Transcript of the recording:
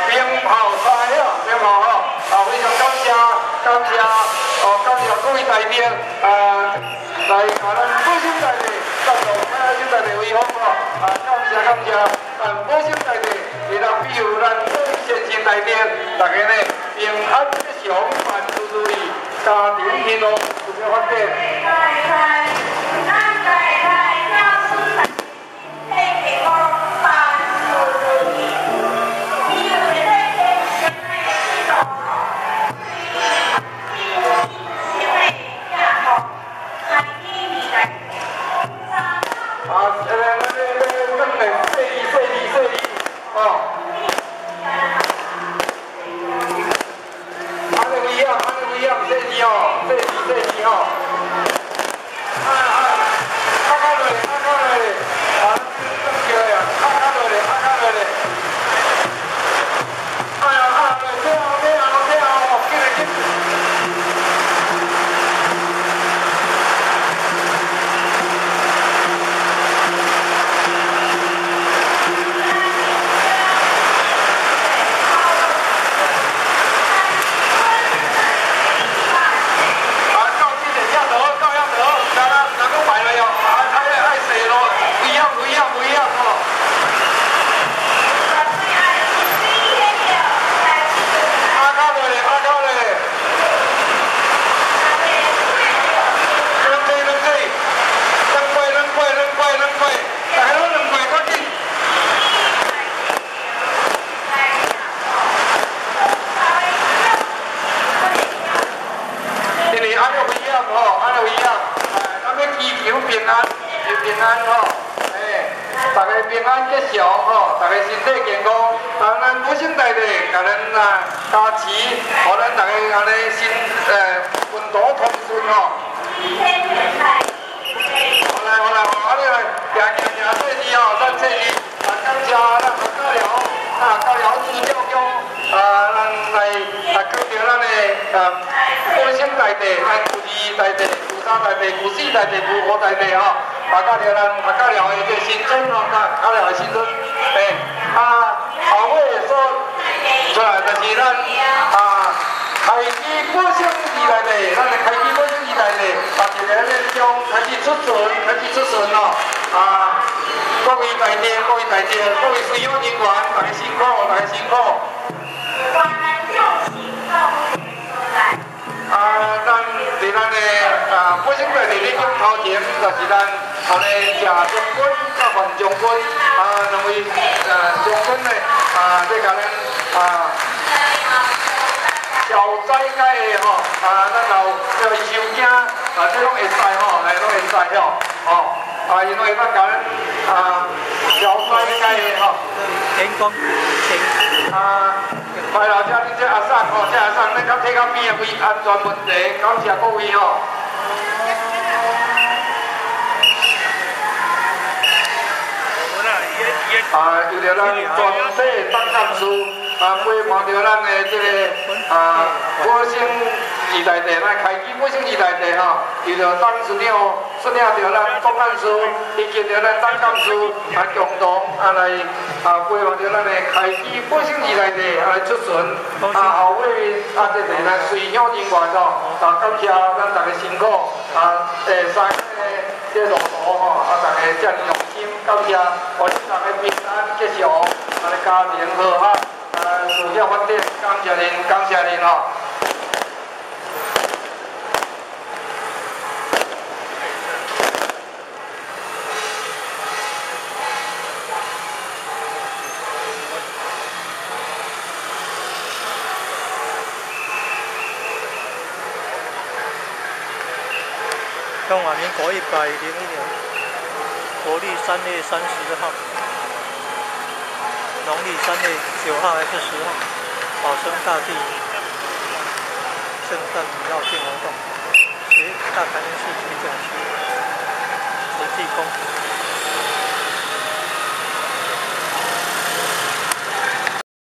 鞭炮沙呀，鞭炮哈，非常感谢各位代表来咱保险台的赞助，保险台的威风哈，感谢保险台的为了庇护咱先进代表，大家呢平安吉祥，万事如意，家庭兴隆，祝福发展。 大家平安吉祥吼，大家身体健康。咱保险台的甲咱加持，互咱大家安尼运途通顺吼。好来，安尼行细致吼，咱细致。感谢咱高寮支教局咱来交着咱的保险台的，咱古二台的、古三台的、古四台的、古五台的吼。 教着咱教了的这新村哦，教了的新村，后尾所出来就是咱开机保险二内底，咱的开机保险二内底，一个咧将开始出存哦，各位大姐、各位随友人员，大家辛苦。咱伫咱的保险台里咧种头前，就是咱后来谢将军甲范将军两位将军咧在甲咱消灾解的吼咱后要收惊这拢会使吼，来拢会使吼因为咱甲咱消灾解的吼。天公快啦，恁这阿婶吼，这阿婶恁较体较边的为安全问题，感谢各位吼。有着咱全体党干事陪伴着咱的这个保险二内底，咱开机保险二内底吼，有着党司令率领着咱党干事，以及着咱党干事共同来陪伴着咱的开机保险二内底来出巡，后尾这个咱随乡人员吼，感谢咱大家辛苦三个这路途吼，大家遮尔用心，感谢，互恁大家平安吉祥，家庭和哈，事业发展，感谢您吼。中华民国100年，国历3月30号，农历3月9号还是10号，保生大帝圣诞绕境活动，大台南市区教区实际公。